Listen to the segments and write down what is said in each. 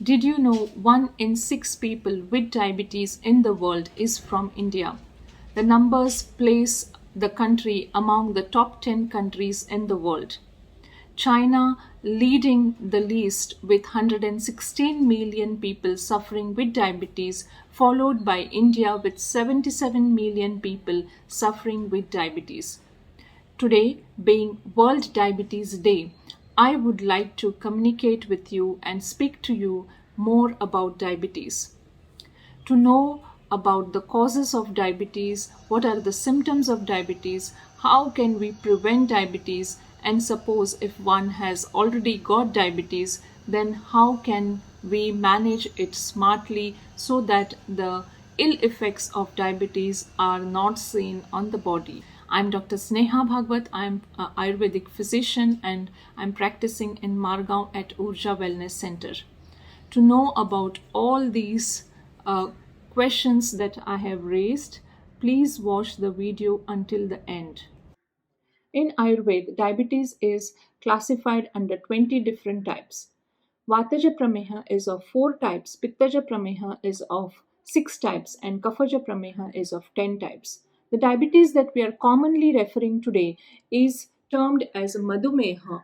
Did you know 1 in 6 people with diabetes in the world is from India? The numbers place the country among the top 10 countries in the world. China leading the list with 116 million people suffering with diabetes, followed by India with 77 million people suffering with diabetes. Today, being World Diabetes Day, I would like to communicate with you and speak to you more about diabetes. To know about the causes of diabetes, what are the symptoms of diabetes, how can we prevent diabetes, and suppose if one has already got diabetes, then how can we manage it smartly so that the ill effects of diabetes are not seen on the body. I'm Dr. Sneha Bhagwat. I'm an Ayurvedic physician and I'm practicing in Margao at OORJA Wellness Centre. To know about all these questions that I have raised, please watch the video until the end. In Ayurveda, diabetes is classified under 20 different types. Vataja Prameha is of 4 types, Pittaja Prameha is of 6 types, and Kaphaja Prameha is of 10 types. The diabetes that we are commonly referring today is termed as Madhumeha,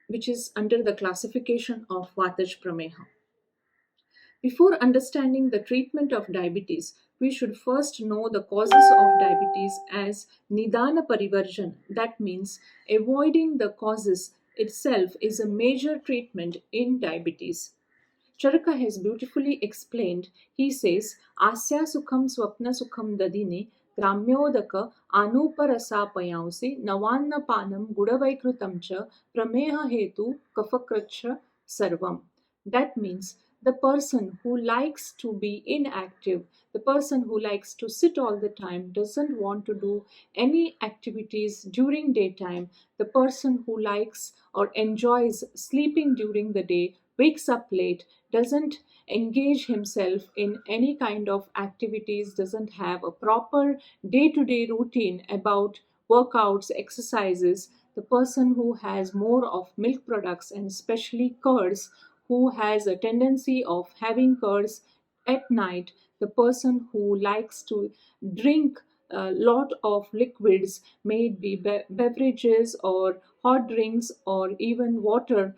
which is under the classification of Vataj Prameha. Before understanding the treatment of diabetes, we should first know the causes of diabetes as Nidana Parivarjan. That means avoiding the causes itself is a major treatment in diabetes. Charaka has beautifully explained. He says, Asya Sukham Swapna Sukham Dadine Gramyodaka Anuparasa Payansi Navanna Panam Gudavaikrutam cha Prameha Hetu Kafakracha Sarvam. That means the person who likes to be inactive, the person who likes to sit all the time, doesn't want to do any activities during daytime, the person who likes or enjoys sleeping during the day, wakes up late, doesn't engage himself in any kind of activities, doesn't have a proper day to day routine about workouts, exercises, the person who has more of milk products and especially curds, who has a tendency of having curds at night, the person who likes to drink a lot of liquids, may it be beverages or hot drinks or even water,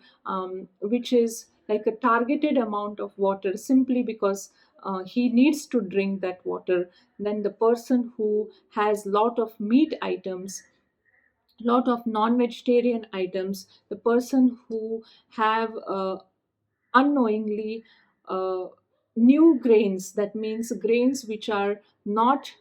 which is like a targeted amount of water simply because he needs to drink that water. Then the person who has lot of meat items, lot of non-vegetarian items, the person who have unknowingly uh, new grains, that means grains which are not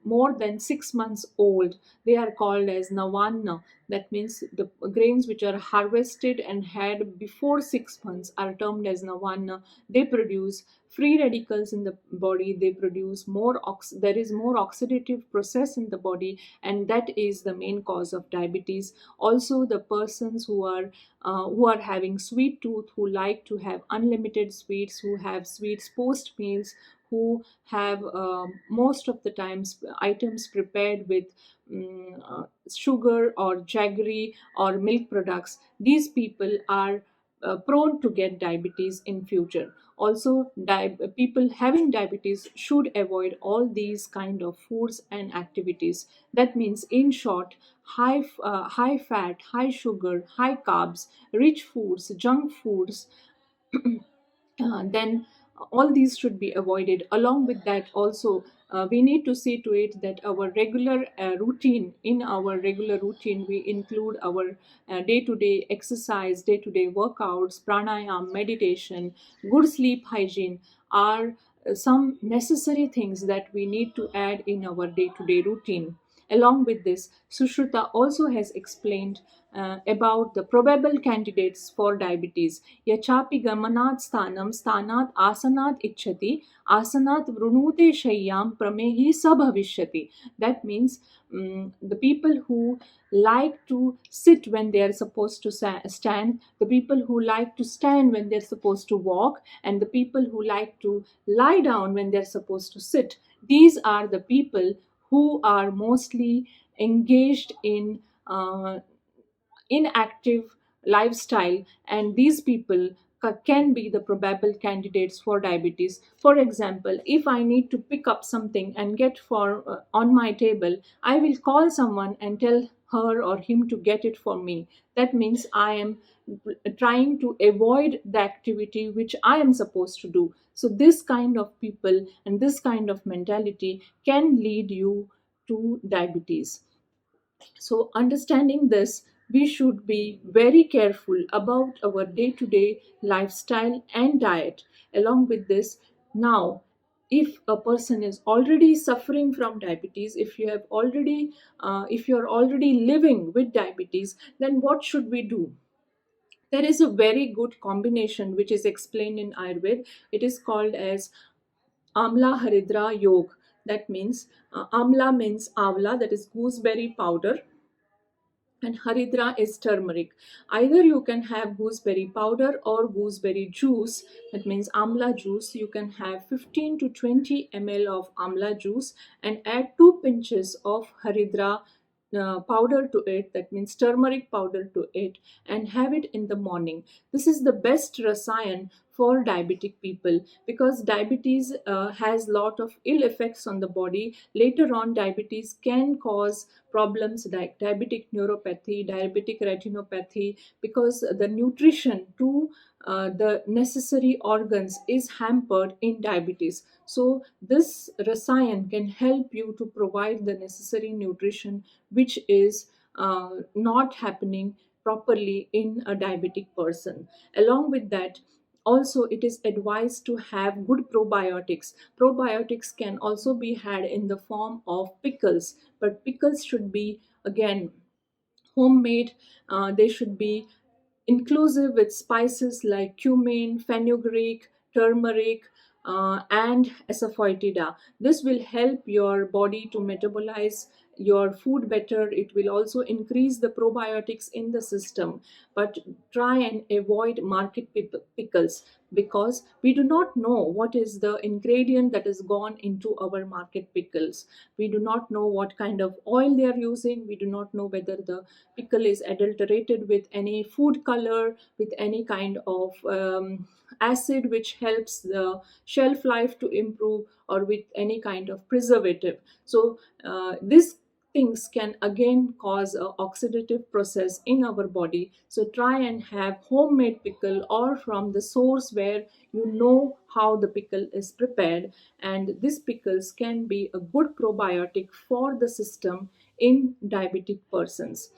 more than 6 months old, they are called as navanna. That means the grains which are harvested and had before 6 months are termed as navanna. They produce free radicals in the body, they produce more there is more oxidative process in the body, and that is the main cause of diabetes. Also the persons who are having sweet tooth, who like to have unlimited sweets, who have sweets post meals, who have most of the times items prepared with sugar or jaggery or milk products, these people are prone to get diabetes in future. Also people having diabetes should avoid all these kind of foods and activities. That means in short, high fat, high sugar, high carbs, rich foods, junk foods, then all these should be avoided. Along with that, also we need to see to it that our regular routine, in our regular routine we include our day-to-day exercise, day-to-day workouts, pranayam, meditation, good sleep hygiene are some necessary things that we need to add in our day-to-day routine. Along with this, Sushruta also has explained about the probable candidates for diabetes. Yachapi gamanat stanat asanat ichchati, asanat vrunute shayyam pramehi sabhavishyati. That means the people who like to sit when they are supposed to stand, the people who like to stand when they're supposed to walk, and the people who like to lie down when they're supposed to sit. These are the people who are mostly engaged in inactive lifestyle, and these people can be the probable candidates for diabetes. For example, if I need to pick up something and get for on my table, I will call someone and tell her or him to get it for me. That means I am trying to avoid the activity which I am supposed to do. So this kind of people and this kind of mentality can lead you to diabetes. So, understanding this, we should be very careful about our day to day lifestyle and diet. Along with this, now, if a person is already suffering from diabetes, if you are already living with diabetes, then what should we do? There is a very good combination which is explained in Ayurveda. It is called as Amla Haridra Yog. That means Amla means Avla, that is gooseberry powder, and haridra is turmeric. Either you can have gooseberry powder or gooseberry juice, that means amla juice. You can have 15 to 20 ml of amla juice and add 2 pinches of haridra powder to it, that means turmeric powder to it, and have it in the morning. This is the best rasayan for diabetic people, because diabetes has lot of ill effects on the body. Later on, diabetes can cause problems like diabetic neuropathy, diabetic retinopathy, because the nutrition to the necessary organs is hampered in diabetes. So this rasayan can help you to provide the necessary nutrition which is not happening properly in a diabetic person. Along with that, also it is advised to have good probiotics. Probiotics can also be had in the form of pickles, but pickles should be again homemade. They should be inclusive with spices like cumin, fenugreek, turmeric, and asafoetida. This will help your body to metabolize your food better. It will also increase the probiotics in the system. But try and avoid market pickles, because we do not know what is the ingredient that has gone into our market pickles. We do not know what kind of oil they are using. We do not know whether the pickle is adulterated with any food color, with any kind of acid which helps the shelf life to improve, or with any kind of preservative. So these things can again cause a oxidative process in our body. So try and have homemade pickle, or from the source where you know how the pickle is prepared. And these pickles can be a good probiotic for the system in diabetic persons.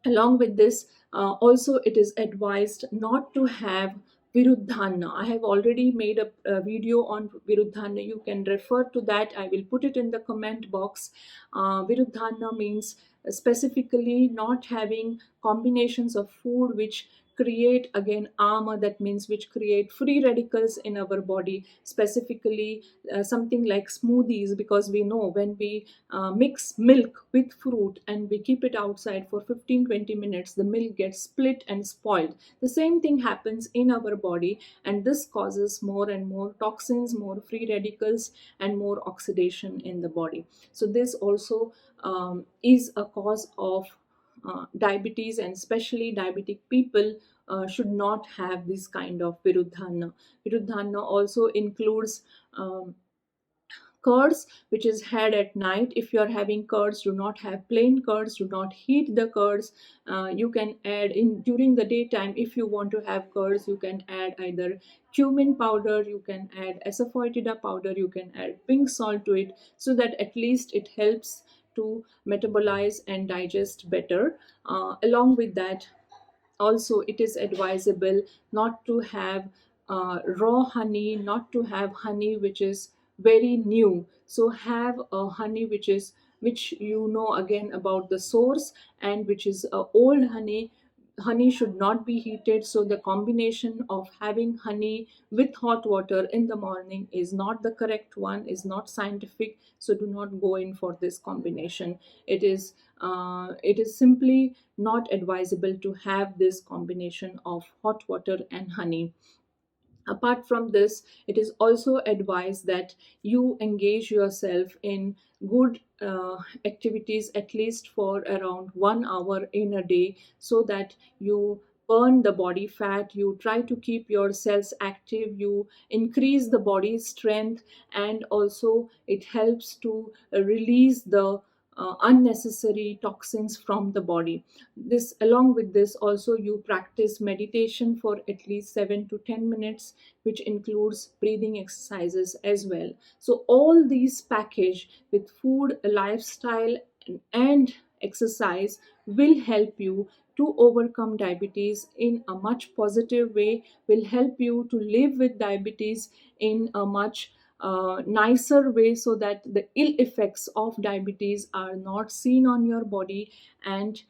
Along with this, also it is advised not to have viruddhana. I have already made a video on viruddhana. You can refer to that. I will put it in the comment box. Viruddhana means specifically not having combinations of food which create again ama, that means which create free radicals in our body, specifically something like smoothies, because we know when we mix milk with fruit and we keep it outside for 15-20 minutes, the milk gets split and spoiled. The same thing happens in our body, and this causes more and more toxins, more free radicals, and more oxidation in the body. So this also is a cause of diabetes, and especially diabetic people should not have this kind of viruddhana. Viruddhana also includes curds which is had at night. If you are having curds, do not have plain curds, do not heat the curds. You can add in during the daytime. If you want to have curds, you can add either cumin powder, you can add asafoetida powder, you can add pink salt to it, so that at least it helps to metabolize and digest better. Along with that, also it is advisable not to have raw honey, not to have honey which is very new. So have a honey which you know again about the source, and which is old honey. Honey should not be heated, so the combination of having honey with hot water in the morning is not the correct one, is not scientific. So do not go in for this combination. It is simply not advisable to have this combination of hot water and honey. Apart from this, it is also advised that you engage yourself in good activities at least for around 1 hour in a day, so that you burn the body fat, you try to keep your cells active, you increase the body strength, and also it helps to release the unnecessary toxins from the body. This, along with this, also you practice meditation for at least 7 to 10 minutes, which includes breathing exercises as well. So all these package with food, lifestyle, and exercise will help you to overcome diabetes in a much positive way, will help you to live with diabetes in a much nicer way, so that the ill effects of diabetes are not seen on your body. And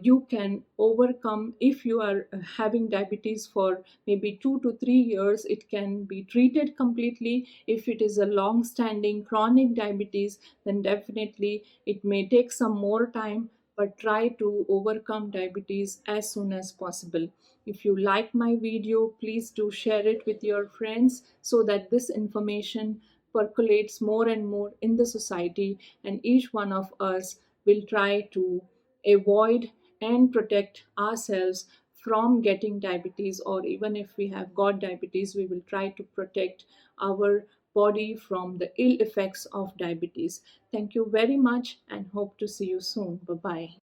you can overcome. If you are having diabetes for maybe 2 to 3 years, it can be treated completely. If it is a long standing chronic diabetes, then definitely it may take some more time, but try to overcome diabetes as soon as possible. If you like my video, please do share it with your friends, so that this information percolates more and more in the society, and each one of us will try to avoid and protect ourselves from getting diabetes. Or even if we have got diabetes, we will try to protect our body from the ill effects of diabetes. Thank you very much, and hope to see you soon. Bye bye.